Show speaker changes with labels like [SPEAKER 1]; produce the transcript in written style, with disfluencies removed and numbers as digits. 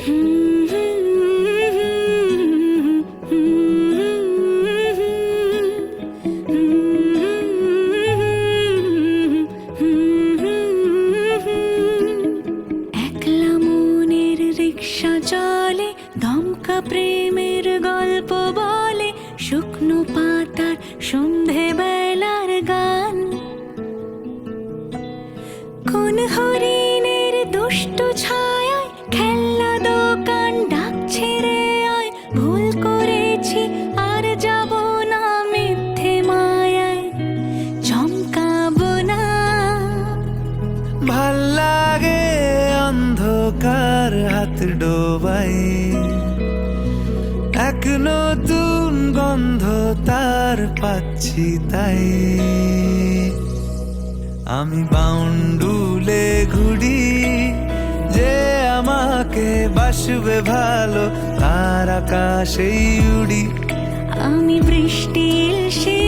[SPEAKER 1] একলা মনের রিক্সা চলে, দমকা প্রেমের গল্প বলে, শুকনো পাতার সন্ধে বেলার গান। কোন হরিণের দুষ্ট ছায়ায় খেলনা দোকান ডাকছে রে আয়, ভুল করেছি আর যাব না মিথ্যে মায়ায়, চমকাবো না।
[SPEAKER 2] ভাল লাগে অন্ধকার হাত ডোবাই, এক নতুন গন্ধ তার পাচ্ছি তাই। আমি বাউন্ডুলে ঘুরি, যে আমাকে বাসবে ভালো তার আকাশেই উড়ি।
[SPEAKER 1] আমি বৃষ্টি এসে